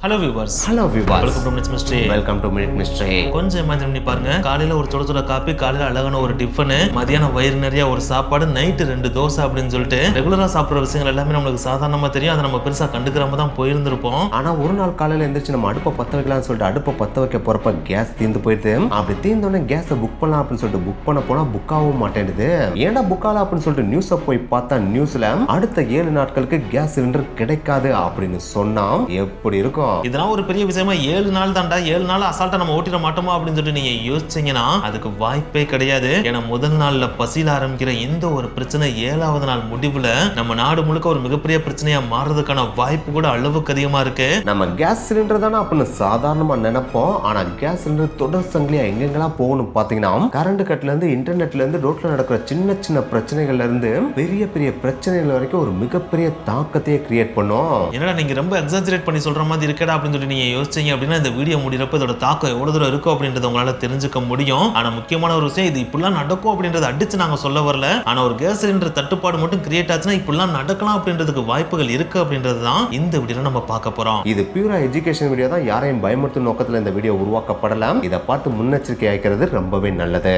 Hello viewers welcome to minute mystery. கொஞ்சம் imagine பண்ணி பாருங்க, காலையில ஒரு சுட சுட காப்பி, காலையில அழகான ஒரு டிஃபன், மதியானம் வயிறு நிறைய ஒரு சாப்பாடு, நைட்டு 2 தோசை அப்படின்னு சொல்லிட்டு ரெகுலரா சாப்பிடுற விஷயங்கள் எல்லாமே நம்மளுக்கு சாதாரணமா தெரியும். அதை நம்ம பெருசா கண்டுக்கிறாம தான் போயிருந்திருப்போம். ஆனா ஒரு நாள் காலையில எந்திரிச்சு நம்ம அடுப்பை பத்த வைக்கலாம்னு சொல்லிட்டு அடுப்பை பத்த வைக்க போறப்ப கேஸ் தீர்ந்து போயிடுது. அப்படி தீர்ந்தோடனே கேஸை புக் பண்ணலாம் அப்படின்னு சொல்லிட்டு புக் பண்ண போனா புக் ஆகவும் மாட்டேங்குது. ஏன்னா புக் ஆகலாம் அப்படின்னு சொல்லிட்டு நியூஸை போய் பார்த்தா நியூஸ்ல அடுத்த 7 நாட்களுக்கு கேஸ் சிலிண்டர் கிடைக்காது அப்படின்னு சொன்னா எப்படி இருக்கும்? இதெல்லாம் ஒரு பெரிய விஷயமா 7 நாள் தாண்டா, 7 நாள் அசால்ட்டா நம்ம ஓட்டிட மாட்டோமா அப்படின்னு சொல்லிட்டு நீங்க யோசிச்சீங்கன்னா அதுக்கு வாய்ப்பே கிடையாது. ஏன்னா முதல் நாள்ல பசியில ஆரம்பிக்கிற இந்த ஒரு பிரச்சனை 7வது நாள் முடிவுல நம்ம நாடு முழுக்க ஒரு மிகப்பெரிய பிரச்சனையா மாறுறதுக்கான வாய்ப்பு கூட அளவுக்கு அதிகமா இருக்கு. நம்ம கேஸ் சிலிண்டர் தானே அப்படின்னு சாதாரணமா நினைப்போம். ஆனா கேஸ் சிலிண்டர் தொடர் சங்கிலியா எங்கெங்கெல்லாம் போகணும் பாத்தீங்கன்னா, கரண்ட் கட்ல இருந்து இன்டர்நெட்ல இருந்து ரோட்ல நடக்கிற சின்ன சின்ன பிரச்சனைகள்ல இருந்து பெரிய பெரிய பிரச்சனைகள் வரைக்கும் ஒரு மிகப்பெரிய தாக்கத்தையே கிரியேட் பண்ணும். ஏன்னா நீங்க ரொம்ப எக்ஸாஜரேட் பண்ணி சொல்ற மாதிரி இருக்கடா அப்படின்னு சொல்லி நீங்க யோசிச்சீங்க அப்படின்னா இந்த வீடியோ முடியறப்ப இதோட தாக்கம் எவ்வளவு தூரம் இருக்கும் அப்படின்றத உங்களால தெரிஞ்சுக்க முடியும். ஆனா முக்கியமான ஒரு விஷயம், இது இப்படிலாம் நடக்கும் அப்படின்றத அடிச்சு நாங்க சொல்ல வரல. ஆனா ஒரு கேஸ் சிலிண்டர் தட்டுப்பாடு மட்டும் கிரியேட் ஆச்சுன்னா இப்படிலாம் நடக்கலாம் அப்படின்றதுக்கு வாய்ப்புகள் இருக்கு அப்படின்றது தான் இந்த வீடியோல நம்ம பார்க்க போறோம். இது பியூரா எஜுகேஷன் வீடியோ தான், யாரையும் பயமுறுத்தும் நோக்கத்துல இந்த வீடியோ உருவாக்கப்படலாம். இதை பார்த்து முன்னெச்சரிக்கை ஆகிறது ரொம்பவே நல்லது.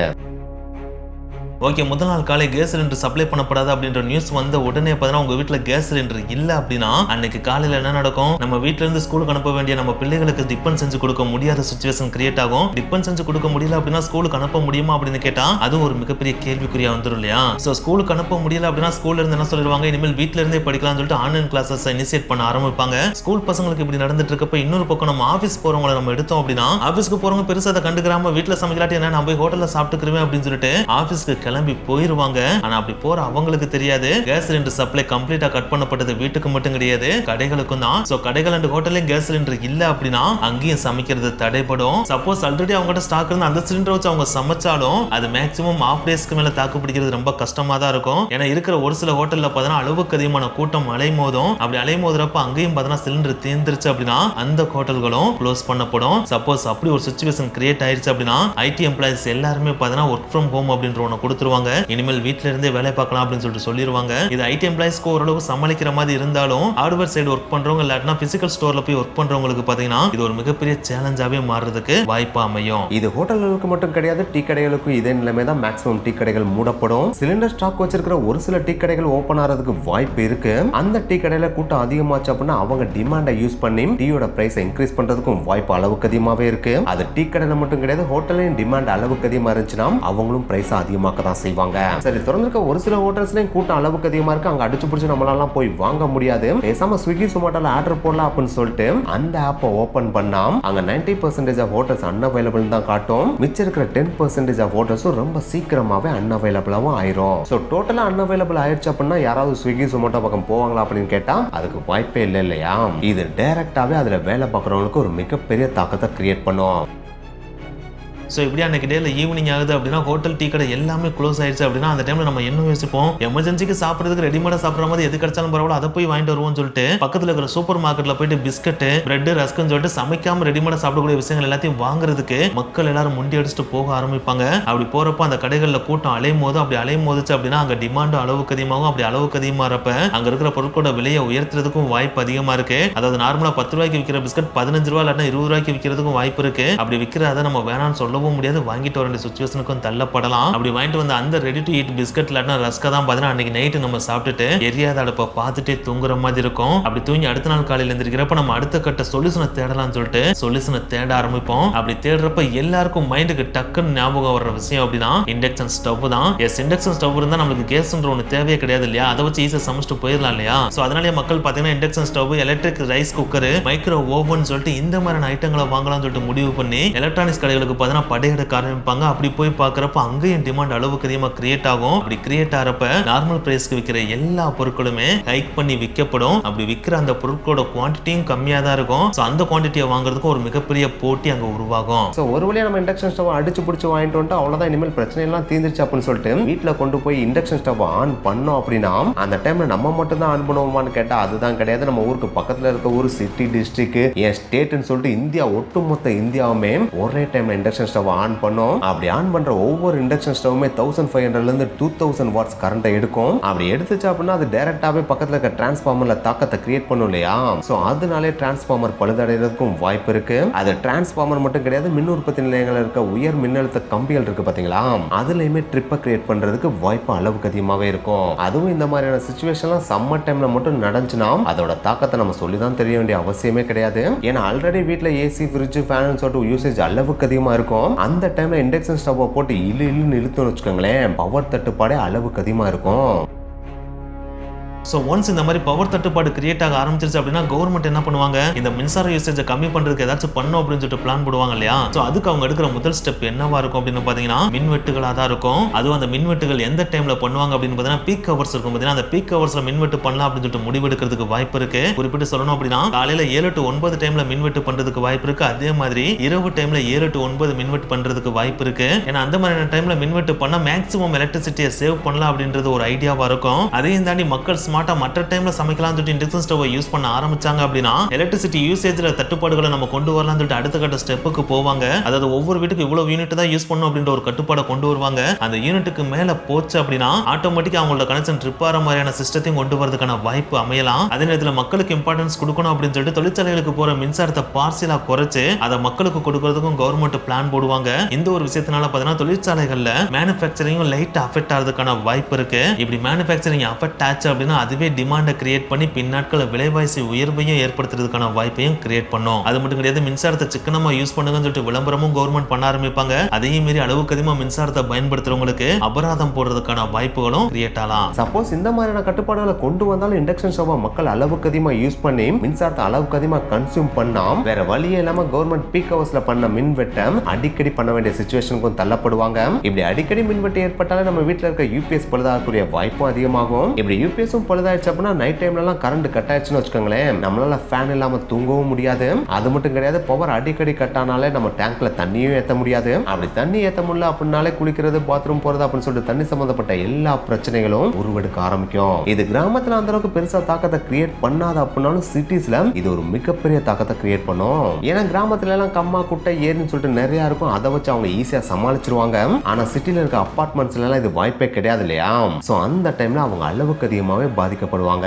ஓகே, முதல் நாள் காலை கேஸ் சிலிண்டர் சப்ளை பண்ணப்படாது அப்படின்ற நியூஸ் வந்த உடனே பார்த்தீங்கன்னா உங்க வீட்டில் கேஸ் சிலிண்டர் இல்லை அப்படின்னா அன்னைக்கு காலையில் என்ன நடக்கும்? நம்ம வீட்டில இருந்து ஸ்கூலுக்கு அனுப்ப வேண்டிய நம்ம பிள்ளைகளுக்கு டிஃபன் செஞ்சு கொடுக்க முடியாத சுச்சுவேஷன் கிரியேட் ஆகும். டிஃபன் செஞ்சு கொடுக்க முடியல அப்படின்னா ஸ்கூலுக்கு அனுப்ப முடியுமா அப்படின்னு கேட்டா அது ஒரு மிகப்பெரிய கேள்விக்குறியா வந்துடும் இல்லையா? ஸோ ஸ்கூலுக்கு அனுப்ப முடியல அப்படின்னா ஸ்கூல்ல இருந்து என்ன சொல்லிடுவாங்க, இனிமேல் வீட்டில இருந்தே படிக்கலாம்னு சொல்லிட்டு ஆன்லைன் கிளாஸஸ் இனிஷியேட் பண்ண ஆரம்பிப்பாங்க. ஸ்கூல் பசங்களுக்கு இப்படி நடந்துட்டு இருக்கப்ப இன்னொரு பக்கம் நம்ம ஆஃபீஸ் போறவங்களை நம்ம எடுத்தோம் அப்படின்னா ஆஃபீஸ்க்கு போறவங்க பெருசாக அதை கண்டுக்கிறாம வீட்டில் சமைக்கலாட்டி என்ன நான் போய் ஹோட்டலில் சாப்பிட்டுக்கிறேன் அப்படின்னு சொல்லிட்டு ஆஃபீஸ்க்கு கிளம்பி போயிருவாங்க. ஆனா அப்படி போற அவங்களுக்கு தெரியாது கேஸ் சிலிண்டர் சப்ளை கம்ப்ளீட்டா கட் பண்ணப்பட்டது வீட்டுக்கு மட்டும் கிடையாது, கடைகளுக்கும் தான். சோ கடைகள் அண்ட் ஹோட்டல்ல கேஸ் சிலிண்டர் இல்ல அப்படின்னா அங்கேயும் சமைக்கிறது தடைப்படும். சப்போஸ் ஆல்ரெடி அவங்ககிட்ட ஸ்டாக் இருந்து அந்த சிலிண்டர் வச்சு அவங்க சமைச்சாலும் அது மேக்ஸிமம் ஆஃப் டேஸ்க்கு மேல தாக்கு பிடிக்கிறது ரொம்ப கஷ்டமா தான் இருக்கும். ஏன்னா இருக்கிற ஒரு சில ஹோட்டல்ல பார்த்தா அளவுக்கு அதிகமான கூட்டம் அலைமோதும். அப்படி அலைமோதுறப்ப அங்கேயும் பார்த்தா சிலிண்டர் தீர்ந்துருச்சு அப்படின்னா அந்த ஹோட்டல்களும் க்ளோஸ் பண்ணப்படும். சப்போஸ் அப்படி ஒரு சிச்சுவேஷன் கிரியேட் ஆயிருச்சு அப்படின்னா ஐடி எம்ப்ளாயிஸ் எல்லாருமே பார்த்தா ஒர்க் ஃப்ரம் ஹோம் அப்படின்ற ஒன்று கொடுத்துருவாங்க. இனிமேல் வீட்ல இருந்தே வேலை பார்க்கலாம் அப்படின்னு சொல்லிட்டு சொல்லிடுவாங்க. இது ஐடி எம்ப்ளாயிஸ்க்கு ஓரளவு சமாளிக்கிற மாதிரி இருந்தாலும் ஹார்ட்வேர் சைடு ஒர்க் பண்றவங்க இல்லாட்டினா பிசிக்கல் ஸ்டோர்ல போய் ஒர்க் பண்றவங்களுக்கு பாத்தீங்கன்னா இது ஒரு மிகப்பெரிய சேலஞ்சாவே மாறுறதுக்கு வாய்ப்பு அமையும். இது ஹோட்டல்களுக்கு மட்டும் கிடையாது, டீ கடைகளுக்கும் இதே நிலைமை தான். மேக்ஸிமம் டீ கடைகள் மூடப்படும். சிலிண்டர் ஸ்டாக் வச்சிருக்கிற ஒரு சில டீ கடைகள் ஓபன் ஆகிறதுக்கு வாய்ப்பு இருக்கு. அந்த டீ கடையில கூட்டம் அதிகமாச்சு அப்படின்னா அவங்க டிமாண்டை யூஸ் பண்ணி டீயோட பிரைஸ் இன்க்ரீஸ் பண்றதுக்கும் வாய்ப்பு அளவுக்கு அதிகமாவே இருக்கு. அது டீ கடையில மட்டும் கிடையாது, ஹோட்டலையும் டிமாண்ட் அளவுக்கு அதிகமா இருந்துச்சுன்னா அவங்களும் பிரைஸ் அதிகமாக்க தான் செய்வாங்க. சரி, திறந்திருக்க ஒரு சில ஹோட்டல்ஸ்லயும் கூட்டம் அளவுக்கு அதிகமா இருக்கு, அங்க அடிச்சு பிடிச்சு நம்மளால போய் வாங்க முடியாது. பேசாம ஸ்விக்கி சொமாட்டோல ஆர்டர் போடலாம் அப்படின்னு சொல்லிட்டு அந்த ஆப்பை ஓபன் பண்ணா அங்க 90% ஆஃப் ஹோட்டல்ஸ் அன்அவைலபிள் தான் காட்டும். மிச்சம் இருக்கிற 10% ஆஃப் ஹோட்டல்ஸும் ரொம்ப சீக்கிரமாவே அன்அவைலபிளாவும் ஆயிரும். சோ டோட்டலா அன்அவைலபிள் ஆயிடுச்சு அப்படின்னா யாராவது ஸ்விக்கி சொமாட்டோ பக்கம் போவாங்களா அப்படின்னு கேட்டா அதுக்கு வாய்ப்பே இல்லை இல்லையா? இது டைரக்டாவே அதுல வேலை பார்க்கறவங்களுக்கு ஒரு மிகப்பெரிய தாக்கத்தை கிரியேட் பண்ணும். ஸோ இப்படி அன்னைக்கு டேல ஈவினிங் ஆகுது அப்படின்னா ஹோட்டல் டீ கடை எல்லாமே க்ளோஸ் ஆயிடுச்சு அப்படின்னா அந்த டைம்ல நம்ம என்ன யோசிப்போம், எமர்ஜென்சிக்கு சாப்பிட்றதுக்கு ரெடிமேடா சாப்பிட்ற மாதிரி எது கிடைச்சாலும் பரவாயில்ல அதை போய் வாங்கிட்டு வருவோம்னு சொல்லிட்டு பக்கத்தில் இருக்கிற சூப்பர் மார்க்கெட்ல போயிட்டு பிஸ்கட் பிரெட் ரஸ்க்குன்னு சொல்லிட்டு சமைக்காம ரெடிமேடா சாப்பிடக்கூடிய விஷயங்கள் எல்லாத்தையும் வாங்குறதுக்கு மக்கள் எல்லாரும் முண்டி அடிச்சுட்டு போக ஆரம்பிப்பாங்க. அப்படி போறப்ப அந்த கடைகளில் கூட்டம் அலையும் போது அப்படி அலையும் போதுச்சு அப்படின்னா அங்க டிமாண்ட் அளவுக்கு அதிகமாகும். அப்படி அளவுக்கு அதிகமாகிறப்ப அங்க இருக்கிற பொருட்களோட விலையை உயர்த்துறதுக்கும் வாய்ப்பு அதிகமா இருக்கு. அதாவது நார்மலா 10 ரூபாய்க்கு விற்கிற பிஸ்கட் 15 ரூபாய் இல்லாட்டா 20 ரூபாய்க்கு விற்கிறதுக்கும் வாய்ப்பு இருக்கு. அப்படி விற்கிறத நம்ம வேணாம்னு சொல்லவும் முடியாது, வாங்கிட்டு வர வேண்டிய சிச்சுவேஷனுக்கும் தள்ளப்படலாம். அப்படி வாங்கிட்டு வந்து அந்த ரெடி டு ஈட் பிஸ்கட் இல்லாட்டா ரஸ்கா தான் பார்த்தீங்கன்னா அன்னைக்கு நைட்டு நம்ம சாப்பிட்டுட்டு எரியாத அடுப்பை பார்த்துட்டே தூங்குற மாதிரி இருக்கும். அப்படி தூங்கி அடுத்த நாள் காலையில் எழுந்திருக்கிறப்ப நம்ம அடுத்த கட்ட சொல்யூஷனை தேடலாம்னு சொல்லிட்டு சொல்யூஷனை தேட ஆரம்பிப்போம். அப்படி தேடுறப்ப எல்லாருக்கும் மைண்டுக்கு டக்குன்னு ஞாபகம் வர்ற விஷயம் அப்படின்னா இண்டக்ஷன் ஸ்டவ் தான். இண்டக்ஷன் ஸ்டவ் இருந்தா நமக்கு கேஸ்ன்ற ஒன்று தேவையே கிடையாது இல்லையா? அதை வச்சு ஈஸியாக சமைச்சிட்டு போயிடலாம் இல்லையா? ஸோ அதனாலே மக்கள் பார்த்தீங்கன்னா induction stove, electric rice cooker, micro oven சொல்லிட்டு இந்த மாதிரியான ஐட்டங்களை வாங்கலாம்னு சொல்லிட்டு முடிவு பண்ணி எலக்ட்ரானிக்ஸ் கடைகளுக்கு பார்த்தீங்கன்னா படையெடுக்க ஆரம்பிப்பாங்க. அப்படி போய் பார்க்கறப்ப அங்கேயும் டிமாண்ட் அளவுக்கு அதிகமாக கிரியேட் ஆகும். அப்படி கிரியேட் ஆகிறப்ப நார்மல் பிரைஸ்க்கு விற்கிற எல்லா பொருட்களுமே ஹைக் பண்ணி விற்கப்படும். அப்படி விற்கிற அந்த பொருட்களோட குவான்டிட்டியும் கம்மியாக தான் இருக்கும். ஸோ அந்த குவான்டிட்டியை வாங்குறதுக்கு ஒரு மிகப்பெரிய போட்டி அங்கே உருவாகும். ஸோ ஒரு வழியாக நம்ம இண்டக்ஷன் ஸ்டவ் அடிச்சு பிடிச்சி வாங்கிட்டு வந்துட்டு அவ்வளோதான், இனிமேல் பிரச்சனை எல்லாம் தீர்ந்துருச்சு அப்படின்னு சொல்லிட்டு வீட்டில் கொண்டு போய் இண்டக்ஷன் ஸ்டவ் ஆன் பண்ணோம் அப்படின்னா அந்த டைம்ல நம்ம மட்டும் தான் ஆன் பண்ணுவோமான்னு கேட்டால் அதுதான் கிடையாது. நம்ம ஊருக்கு பக்கத்தில் இருக்க ஒரு சிட்டி டிஸ்ட்ரிக்ட் என் ஸ்டேட்னு சொல்லிட்டு இந்தியா ஒட்டுமொத்த இந்தியாவுமே ஒரே டைம்ல இண்டக்ஷன் ஸ்டவ் ஸ்டவ் ஆன் பண்ணும். அப்படி ஆன் பண்ற ஒவ்வொரு இண்டக்ஷன் ஸ்டவ்வுமே 1500 இருந்து 2000 வாட்ஸ் கரண்ட்டை எடுக்கும். அப்படி எடுத்துச்சு அப்படின்னா அது டைரக்டாவே பக்கத்துல இருக்க டிரான்ஸ்ஃபார்மர்ல தாக்கத்தை கிரியேட் பண்ணும் இல்லையா? சோ அதனாலே டிரான்ஸ்ஃபார்மர் பழுதடைறதுக்கும் வாய்ப்பு இருக்கு. அது டிரான்ஸ்ஃபார்மர் மட்டும் கிடையாது, மின் உற்பத்தி நிலையங்கள் இருக்க உயர் மின்னழுத்த கம்பிகள் இருக்கு பாத்தீங்களா, அதுலயுமே ட்ரிப்பை கிரியேட் பண்றதுக்கு வாய்ப்பு அளவுக்கு அதிகமாவே இருக்கும். அதுவும் இந்த மாதிரியான சிச்சுவேஷன்லாம் சம்மர் டைம்ல மட்டும் நடந்துச்சுன்னா அதோட தாக்கத்தை நம்ம சொல்லிதான் தெரிய வேண்டிய அவசியமே கிடையாது. ஏன்னா ஆல்ரெடி வீட்டுல ஏசி, ஃப்ரிட்ஜ், ஃபேன் சொல்லிட்டு யூசேஜ் அளவுக்கு அதிகமா இருக்கும். அந்த டைம்ல இண்டக்ஷன் ஸ்டவ் போட்டு இழுன்னு இழுத்துன்னு வச்சுக்கோங்களேன், பவர் தட்டுப்பாடே அளவுக்கு அதிகமா இருக்கும். ஸோ ஒன்ஸ் இந்த மாதிரி பவர் தட்டுப்பாடு கிரியேட் ஆக ஆரம்பிச்சிருச்சு அப்படின்னா கவர்மெண்ட் என்ன பண்ணுவாங்க, இந்த மின்சார யூசேஜை கம்மி பண்றதுக்கு ஏதாச்சும் பண்ணும் அப்படின்னு சொல்லிட்டு பிளான் போடுவாங்க இல்லையா? ஸோ அதுக்கு அவங்க எடுக்கிற முதல் ஸ்டெப் என்னவா இருக்கும் அப்படின்னு பாத்தீங்கன்னா மின்வெட்டுகளாக தான் இருக்கும். அதுவும் அந்த மின்வெட்டுகள் எந்த டைம்ல பண்ணுவாங்க அப்படின்னு பார்த்தீங்கன்னா பீக் ஹவர்ஸ் இருக்கும். பார்த்தீங்கன்னா அந்த பீக் ஹவர்ஸ்ல மின்வெட்டு பண்ணலாம் அப்படின்னு சொல்லிட்டு முடிவெடுக்கிறதுக்கு வாய்ப்பு இருக்கு. குறிப்பிட்டு சொல்லணும் அப்படின்னா காலையில 7 to 9 டைம்ல மின்வெட்டு பண்றதுக்கு வாய்ப்பு இருக்கு. அதே மாதிரி இரவு டைம்ல 7 to 9 மின்வெட்டு பண்றதுக்கு வாய்ப்பு இருக்கு. ஏன்னா அந்த மாதிரியான டைம்ல மின்வெட்டு பண்ணா மேக்ஸிமம் எலக்ட்ரிசிட்டியை சேவ் பண்ணலாம் அப்படின்றது ஒரு ஐடியாவா இருக்கும். அதையும் தாண்டி மக்கள் ஸ்மார்ட்டா மற்ற டைம்ல சமைக்கலாம் சொல்லிட்டு இண்டக்ஷன் ஸ்டவ் யூஸ் பண்ண ஆரம்பிச்சாங்க அப்படின்னா எலக்ட்ரிசிட்டி யூசேஜ்ல தட்டுப்பாடுகளை நம்ம கொண்டு வரலாம் சொல்லிட்டு அடுத்த கட்ட ஸ்டெப்புக்கு போவாங்க. அதாவது ஒவ்வொரு வீட்டுக்கு இவ்வளவு யூனிட் தான் யூஸ் பண்ணணும் அப்படின்ற ஒரு கட்டுப்பாடை கொண்டு வருவாங்க. அந்த யூனிட்டுக்கு மேல போச்சு அப்படின்னா ஆட்டோமேட்டிக்கா அவங்களோட கனெக்ஷன் ட்ரிப் ஆகிற மாதிரியான சிஸ்டத்தையும் கொண்டு வரதுக்கான வாய்ப்பு அமையலாம். அதே நேரத்தில் மக்களுக்கு இம்பார்ட்டன்ஸ் கொடுக்கணும் அப்படின்னு சொல்லிட்டு தொழிற்சாலைகளுக்கு போற மின்சாரத்தை பார்சியலா குறைச்சு அதை மக்களுக்கு கொடுக்கறதுக்கும் கவர்மெண்ட் பிளான் போடுவாங்க. இந்த ஒரு விஷயத்தினால பார்த்தீங்கன்னா தொழிற்சாலைகள்ல மேனுஃபேக்சரிங் லைட் அஃபெக்ட் ஆகிறதுக்கான வாய்ப்பு இருக்கு. இப்படி மேனுஃபேக்சரிங் அஃபெக்ட் ஆச்சு அப்படின்னா அதுவே டிமாண்டை கிரியேட் பண்ணி பின்னாட்கள விலைவாசி உயர்வையும் ஏற்படுத்துறதுக்கான வாய்ப்பையும் கிரியேட் பண்ணும். அது மட்டும் கிடையாது, மின்சாரத்தை சிக்கனமா யூஸ் பண்ணுங்கன்னு சொல்லிட்டு விளம்பரமும் கவர்மெண்ட் பண்ண ஆரம்பிப்பாங்க. அதையும் மீறி அளவுக்கு அதிகமா மின்சாரத்தை பயன்படுத்துறவங்களுக்கு அபராதம் போடுறதுக்கான வாய்ப்புகளும் கிரியேட் ஆகலாம். சப்போஸ் இந்த மாதிரியான கட்டுப்பாடுகளை கொண்டு வந்தாலும் இண்டக்ஷன் ஸ்டவ் மக்கள் அளவுக்கு அதிகமா யூஸ் பண்ணி மின்சாரத்தை அளவுக்கு அதிகமா கன்சியூம் பண்ணாம வேற வழியே இல்லாம கவர்மெண்ட் பீக் ஹவர்ஸ்ல பண்ண மின்வெட்டம் அடிக்கடி பண்ண வேண்டிய சிச்சுவேஷனுக்கும் தள்ளப்படுவாங்க. இப்படி அடிக்கடி மின்வெட்டு ஏற்பட்டாலே நம்ம வீட்டுல இருக்க யூபிஎஸ் பழுதாகக்கூடிய வாய்ப்பும் அதிகமாகும். இப்படி யூபிஎஸும் பழுதாயிடுச்சு அப்படின்னா நைட் டைம்ல எல்லாம் கரண்ட் கட் ஆயிடுச்சுன்னு வச்சுக்கோங்களேன், நம்மளால ஃபேன் இல்லாம தூங்கவும் முடியாது. அது மட்டும் கிடையாது, பவர் அடிக்கடி கட் ஆனாலே நம்ம டேங்க்ல தண்ணியும் ஏற்ற முடியாது. அப்படி தண்ணி ஏற்ற முடியல அப்படின்னாலே குளிக்கிறது, பாத்ரூம் போறது அப்படின்னு சொல்லிட்டு தண்ணி சம்பந்தப்பட்ட எல்லா பிரச்சனைகளும் உருவெடுக்க ஆரம்பிக்கும். இது கிராமத்துல அந்த அளவுக்கு பெருசா தாக்கத்தை கிரியேட் பண்ணாத அப்படின்னாலும் சிட்டிஸ்ல இது ஒரு மிகப்பெரிய தாக்கத்தை கிரியேட் பண்ணும். ஏன்னா கிராமத்துல எல்லாம் கம்மா, குட்டை, ஏரின்னு சொல்லிட்டு நிறைய இருக்கும். அதை வச்சு அவங்க ஈஸியா சமாளிச்சிருவாங்க. ஆனா சிட்டில இருக்க அபார்ட்மெண்ட்ஸ்ல எல்லாம் இது வாய்ப்பே கிடையாது இல்லையா? சோ அந்த டைம்ல அவங்க அளவுக்கு அதிகமாவே பாதிக்கப்படுவாங்க.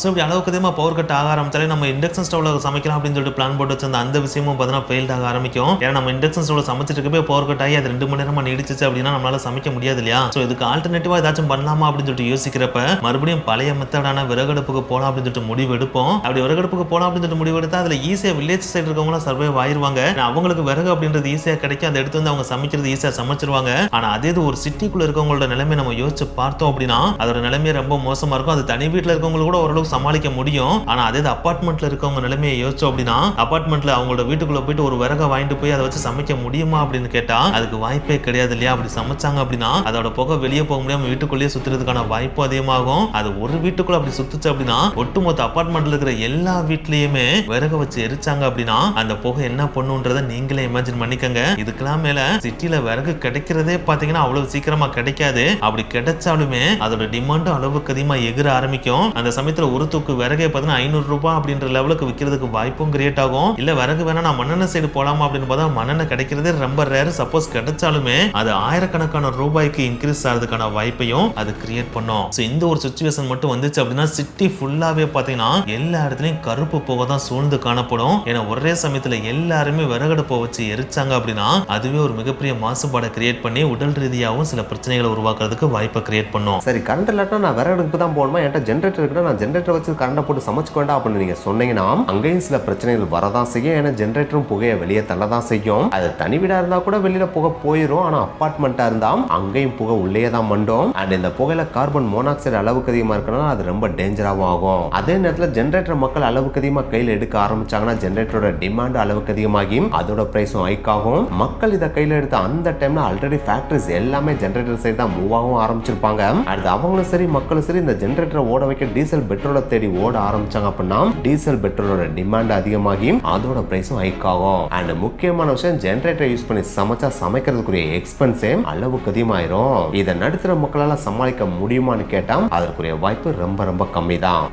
ஸோ இப்படி அளவுக்கு அதிகமாக பவர் கட் ஆக ஆரம்பிச்சாலே நம்ம இண்டக்ஷன் ஸ்டவ்ல சமைக்கலாம் அப்படின்னு சொல்லிட்டு பிளான் போட்டு வச்சிருந்த அந்த விஷயமும் பார்த்தீங்கன்னா ஃபெயில்ட் ஆக ஆரம்பிக்கும். ஏன்னா நம்ம இண்டக்ஷன் ஸ்டவ்ல சமைச்சிட்டு இருக்கப்பே பவர் கட் ஆகி அது 2 மணி நேரமா நீடிச்சிச்சு அப்படின்னா நம்மளால சமைக்க முடியாது இல்லையா? ஸோ இதுக்கு ஆல்டர்னேட்டிவா ஏதாச்சும் பண்ணலாமா அப்படின்னு சொல்லிட்டு யோசிக்கிறப்ப மறுபடியும் பழைய மெத்தடான விறகடுப்புக்கு போகலாம் அப்படின்னு சொல்லிட்டு முடிவு எடுப்போம். அப்படி விறகடுப்புக்கு போகலாம் அப்படின்னு சொல்லிட்டு முடிவு எடுத்தா அதில் ஈஸியாக வில்லேஜ் சைடு இருக்கவங்களாம் சர்வைவ் ஆயிருவாங்க. அவங்களுக்கு விறகு அப்படின்றது ஈஸியாக கிடைக்கும், அதை எடுத்து வந்து அவங்க சமைக்கிறது ஈஸியாக சமைச்சிருவாங்க. ஆனால் அதே ஒரு சிட்டிக்குள்ள இருக்கவங்களோட நிலைமை நம்ம யோசிச்சு பார்த்தோம் அப்படின்னா அதோட நிலைமையே ரொம்ப மோசமா இருக்கும். அது தனி வீட்டில் இருக்கவங்க கூட ஓரளவுக்கு சமாளிக்க முடியும். ஆனா அதே அபார்ட்மெண்ட்ல இருக்கவங்க நிலைமையை யோசிச்சோம் அப்படின்னா அபார்ட்மெண்ட்ல அவங்களோட வீட்டுக்குள்ள போயிட்டு ஒரு விறக வாங்கிட்டு போய் அதை வச்சு சமைக்க முடியுமா அப்படின்னு கேட்டா அதுக்கு வாய்ப்பே கிடையாது இல்லையா? அப்படி சமைச்சாங்க அப்படின்னா அதோட புகை வெளியே போக முடியாம வீட்டுக்குள்ளேயே சுத்துறதுக்கான வாய்ப்பு அதிகமாகும். அது ஒரு வீட்டுக்குள்ள அப்படி சுத்துச்சு அப்படின்னா ஒட்டுமொத்த அபார்ட்மெண்ட்ல இருக்கிற எல்லா வீட்லயுமே விறக வச்சு எரிச்சாங்க அப்படின்னா அந்த புகை என்ன பண்ணுன்றத நீங்களே இமேஜின் பண்ணிக்கங்க. இதுக்கெல்லாம் மேல சிட்டில விறகு கிடைக்கிறதே பாத்தீங்கன்னா அவ்வளவு சீக்கிரமா கிடைக்காது. அப்படி கிடைச்சாலுமே அதோட டிமாண்டும் அளவுக்கு அதிகமா எகிர ஆரம்பிக்கும். அந்த சமயத்துல ஒரு தூக்கு விறகே பார்த்தீங்கன்னா 500 ரூபாய் அப்படின்ற லெவலுக்கு விற்கிறதுக்கு வாய்ப்பும் கிரியேட் ஆகும். இல்ல விறகு வேணா நான் மண்ணெண்ணெய் சைடு போலாமா அப்படின்னு பார்த்தா மண்ணெண்ணெய் கிடைக்கிறதே ரொம்ப ரேர். சப்போஸ் கிடைச்சாலுமே அது ஆயிரக்கணக்கான ரூபாய்க்கு இன்க்ரீஸ் ஆகிறதுக்கான வாய்ப்பையும் அது கிரியேட் பண்ணும். ஸோ இந்த ஒரு சிச்சுவேஷன் மட்டும் வந்துச்சு அப்படின்னா சிட்டி ஃபுல்லாவே பார்த்தீங்கன்னா எல்லா இடத்துலையும் கருப்பு புகை தான் சூழ்ந்து காணப்படும். ஏன்னா ஒரே சமயத்தில் எல்லாருமே விறகடுப்பை வச்சு எரிச்சாங்க அப்படின்னா அதுவே ஒரு மிகப்பெரிய மாசுபாடை கிரியேட் பண்ணி உடல் ரீதியாகவும் சில பிரச்சனைகளை உருவாக்குறதுக்கு வாய்ப்பை கிரியேட் பண்ணும். சரி, கரண்ட் இல்லாட்டா நான் விறகடுப்பு தான் போகணுமா, என்கிட்ட ஜென்ரேட்டர் இருக்குன்னா நான் ஜென்ரேட்டர் வச்சு கரண்டை போட்டு சமைச்சுக்கொண்டா அப்படின்னு நீங்க சொன்னீங்கன்னா அங்கேயும் சில பிரச்சனைகள் வரதான் செய்யும். ஏன்னா ஜென்ரேட்டரும் புகையை வெளியே தள்ளதான் செய்யும். அது தனி வீடா இருந்தா கூட வெளியில புகை போயிடும். ஆனா அபார்ட்மெண்டா இருந்தா அங்கேயும் புகை உள்ளே தான் மண்டும். அண்ட் இந்த புகையில கார்பன் மோனாக்சைடு அளவுக்கு அதிகமா இருக்கனால அது ரொம்ப டேஞ்சராகவும் ஆகும். அதே நேரத்தில் ஜென்ரேட்டர் மக்கள் அளவுக்கு அதிகமாக கையில் எடுக்க ஆரம்பிச்சாங்கன்னா ஜென்ரேட்டரோட டிமாண்ட் அளவுக்கு அதிகமாகி அதோட பிரைஸும் ஹைக் ஆகும். மக்கள் இதை கையில் எடுத்த அந்த டைம்ல ஆல்ரெடி ஃபேக்டரிஸ் எல்லாமே ஜென்ரேட்டர் சைடு தான் மூவ் ஆகவும் ஆரம்பிச்சிருப்பாங்க. அடுத்து அவங்களும் சரி மக்களும் சரி இந்த ஜென்ரேட்டரை ஓட வைக்க டீசல் பெட்ரோலை தேடி ஓட ஆரம்பிச்சாங்க அப்படின்னா டீசல் பெட்ரோலோட டிமாண்ட் அதிகமாகி அதோட பிரைஸும் ஹைக் ஆகும். அண்ட் முக்கியமான விஷயம் ஜென்ரேட்டர் யூஸ் பண்ணி சமைச்சா சமைக்கிறதுக்குரிய எக்ஸ்பென்ஸே அளவுக்கு அதிகமாயிரும். இதை நடுத்தர மக்களால சமாளிக்க முடியுமான்னு கேட்டா அதற்குரிய வாய்ப்பு ரொம்ப ரொம்ப கம்மி தான்.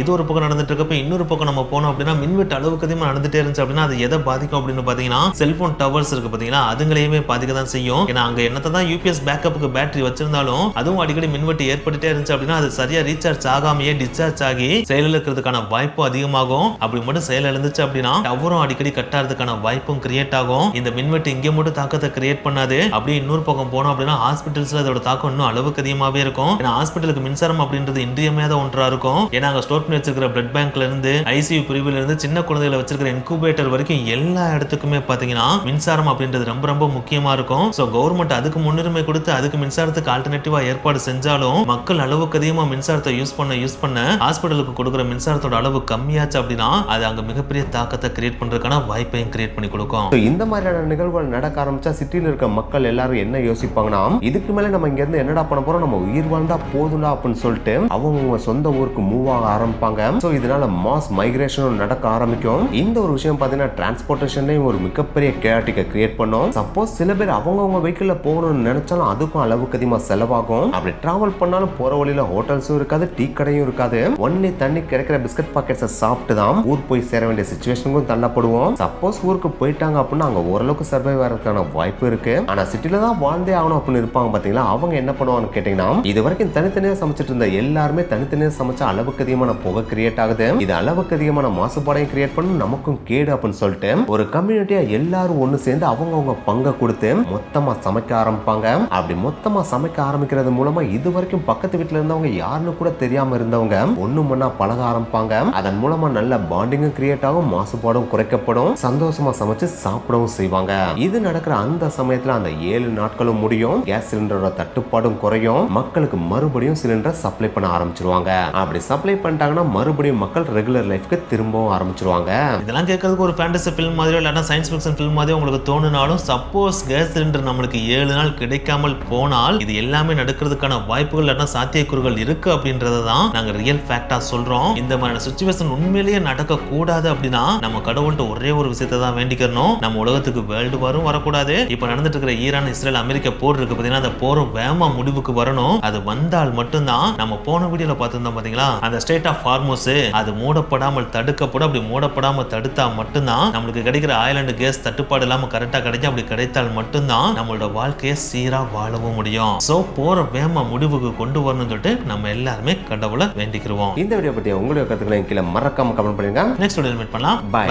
இது ஒரு பக்கம் நடந்துட்டு இருக்கப்ப இன்னொரு பக்கம் நம்ம போனோம் அப்படின்னா மின்வெட்டு அளவுக்கு அதிகமா நடந்துட்டே இருந்துச்சு அப்படின்னா அது எதை பாதிக்கும் அப்படின்னு பாத்தீங்கன்னா செல்போன் டவர்ஸ் இருக்கு பாத்தீங்களா, அதுங்களையுமே பாதிக்க தான் செய்யும். ஏன்னா அங்க என்னதான் யூபிஎஸ் பேக்கப்புக்கு பேட்டரி வச்சிருந்தாலும் அதுவும் அடிக்கடி மின்வெட்டு ஏற்பட்டுட்டே இருந்துச்சு அப்படின்னா அது சரியா ரீசார்ஜ் ஆகாமையே டிஸ்சார்ஜ் ஆகி செயலிழக்கிறதுக்கான வாய்ப்பு அதிகமாகும். அப்படி மட்டும் செயல் இழந்துச்சு அப்படின்னா டவரும் அடிக்கடி கட் ஆகிறதுக்கான வாய்ப்பும் கிரியேட் ஆகும். இந்த மின்வெட்டு இங்கே மட்டும் தாக்கத்தை கிரியேட் பண்ணாது, அப்படியே இன்னொரு பக்கம் போனோம் அப்படின்னா ஹாஸ்பிட்டல்ஸ்ல அதோட தாக்கம் இன்னும் அளவுக்கு அதிகமாவே இருக்கும். ஏன்னா ஹாஸ்பிட்டலுக்கு மின்சாரம் அப்படின்றது இன்றியமையாத ஒன்றா இருக்கும். ஏன்னா அங்க ஸ்டோர் பண்ணி வச்சிருக்கிற பிளட் பேங்க்ல இருந்து ஐசியூ பிரிவுல இருந்து சின்ன குழந்தைகளை வச்சிருக்கிற இன்குபேட்டர் வரைக்கும் எல்லா இடத்துக்குமே பாத்தீங்கன்னா மின்சாரம் அப்படின்றது ரொம்ப ரொம்ப முக்கியமா இருக்கும். சோ கவர்மெண்ட் அதுக்கு முன்னுரிமை கொடுத்து அதுக்கு மின்சாரத்துக்கு ஆல்டர்னேட்டிவா ஏற்பாடு செஞ்சாலும் மக்கள் அளவுக்கு அதிகமா மின்சாரத்தை யூஸ் பண்ண ஹாஸ்பிட்டலுக்கு கொடுக்குற மின்சாரத்தோட அளவு கம்மியாச்சு அப்படின்னா அது அங்க மிகப்பெரிய தாக்கத்தை கிரியேட் பண்றதுக்கான வாய்ப்பையும் கிரியேட் பண்ணி கொடுக்கும். இந்த மாதிரியான நிகழ்வுகள் நடக்க ஆரம்பிச்சா சிட்டில இருக்க மக்கள் எல்லாரும் என்ன யோசிப்பாங்கன்னா, இதுக்கு மேல நம்ம இங்க இருந்து என்னடா பண்ண போறோம், நம்ம உயிர் வாழ்ந்தா போதும்டா அப்படின்னு சொல்லிட்டு அவங்க சொந்த ஊருக்கு மூவ் ஆக ஆரம்பிப்பாங்க. சோ இதனால மாஸ் மைக்ரேஷனும் நடக்க ஆரம்பிக்கும். இந்த ஒரு விஷயம் பாத்தீங்கன்னா டிரான்ஸ்போர்ட்டேஷன்லயும் ஒரு மிகப்பெரிய கேட்டிக்கை கிரியேட் பண்ணும். சப்போஸ் சில பேர் அவங்க வெஹிக்கிள்ல போகணும்னு நினைச்சாலும் அதுக்கும் அளவுக்கு அதிகமா செலவாகும். அப்படி டிராவல் பண்ணாலும் போற வழியில ஹோட்டல்ஸும் இருக்காது, டீ கடையும் இருக்காது. ஒன்னே தண்ணி கிடைக்கிற பிஸ்கட் பாக்கெட்ஸை சாப்பிட்டு தான் ஊர் போய் சேர வேண்டிய சிச்சுவேஷனுக்கும் தள்ளப்படுவோம். சப்போஸ் ஊருக்கு போயிட்டாங்க அப்படின்னா அங்க ஓரளவுக்கு சர்வைவ் ஆகிறதுக்கான வாய்ப்பு இருக்கு. ஆனா சிட்டில தான் வாழ்ந்தே ஆகணும் அப்படின்னு இருப்பாங்க பாத்தீங்களா, அவங்க என்ன பண்ணுவாங்கன்னு கேட்டீங்கன்னா, இது வரைக்கும் தனித்தனியா சமைச்சிட்டு இருந்த எல்லாருமே தனித்தனியா சமைச்சா அளவுக்கு அதிகமான புகை கிரியேட் ஆகுது. இது அளவுக்கு அதிகமான மாசுபாடையும் கிரியேட் பண்ணி நமக்கும் கேடு அப்படின்னு சொல்லிட்டு ஒரு கம்யூனிட்டியா எல்லாரும் ஒண்ணு சேர்ந்து அவங்க பங்கை கொடுத்து மொத்தமா சமைக்க ஆரம்பிப்பாங்க. அப்படி மொத்தமா சமைக்க ஆரம்பிக்கிறது மூலமா இது வரைக்கும் பக்கத்து வீட்டுல இருந்தவங்க யாருன்னு கூட தெரியாம இருந்தவங்க ஒண்ணு மண்ணா பழக ஆரம்பிப்பாங்க. அதன் மூலமா நல்ல பாண்டிங்கும் கிரியேட் ஆகும், மாசுபாடும் குறைக்கப்படும், சந்தோஷமா சமைச்சு சாப்பிடவும் செய்வாங்க. இது நடக்கிற அந்த சமயத்துல அந்த 7 நாட்களும் முடியும், கேஸ் சிலிண்டரோட தட்டுப்பாடும் குறையும், மக்களுக்கு மறுபடியும் சிலிண்டர் சப்ளை பண்ண ஆரம்பிச்சிருவாங்க. அப்படி சப்ளை பண்ணிட்டாங்கன்னா மறுபடியும் மக்கள் ரெகுலர் லைஃப்க்கு திரும்பவும் ஆரம்பிச்சிருவாங்க. இதெல்லாம் கேட்கறதுக்கு ஒரு ஃபேண்டசி ஃபிலிம் மாதிரியோ இல்லைன்னா சயின்ஸ் ஃபிக்ஷன் ஃபிலிம் மாதிரியோ உங்களுக்கு தோணுனாலும் சப்போஸ் கேஸ் சிலிண்டர் நம்மளுக்கு 7 நாள் கிடைக்காமல் போனால் இது எல்லாமே நடக்கிறதுக்கான வாய்ப்புகள் இல்லைன்னா சாத்தியக்கூறுகள் இருக்கு அப்படின்றத தான் நாங்க ரியல் ஃபேக்டா சொல்றோம். இந்த மாதிரியான சிச்சுவேஷன் உண்மையிலேயே நடக்க கூடாது அப்படின்னா நம்ம கடவுள்கிட்ட ஒரே ஒரு விஷயத்தை தான் வேண்டிக்கிறோம், நம்ம உலகத்துக்கு வேர்ல்டு வாரும் வரக்கூடாது. இப்ப நடந்துட்டு இருக்கிற ஈரான் இஸ்ரேல் அமெரிக்கா போர் இருக்கு பாத்தீங்கன்னா, அந்த போரும் வேகமா முடிவுக்கு வரணும். அது வந்தால் மட்டும்தான் நம்ம போன வீடியோல பார்த்திருந்தோம் பாத்தீங்களா, அந்த ஸ்டேட் ஆஃப் ஹார்முஸ் அது மூடப்படாமல் தடுக்கப்படும். அப்படி மூடப்படாமல் தடுத்தா மட்டும்தான் நம்மளுக்கு கிடைக்கிற ஆயில் அண்ட் கேஸ் தட்டுப்பாடு இல்லாம கரெக்டா கிடைக்கும். அப்படி கிடைத்தால் மட்டும்தான் நம்மளோட வாழ்க்கையை சீரா வாழவும் முடியும். சோ போற வேகமா முடிவுக்கு கொண்டு வரணும்னு சொல்லிட்டு நம்ம எல்லாருமே கடவுளை வேண்டிக்கிறோம். இந்த வீடியோ பத்தி உங்களுடைய கருத்துக்களை கீழே மறக்காம கமெண்ட் பண்ணுங்க. நெக்ஸ்ட் வீடியோல மீட் பண்ணலாம். பை.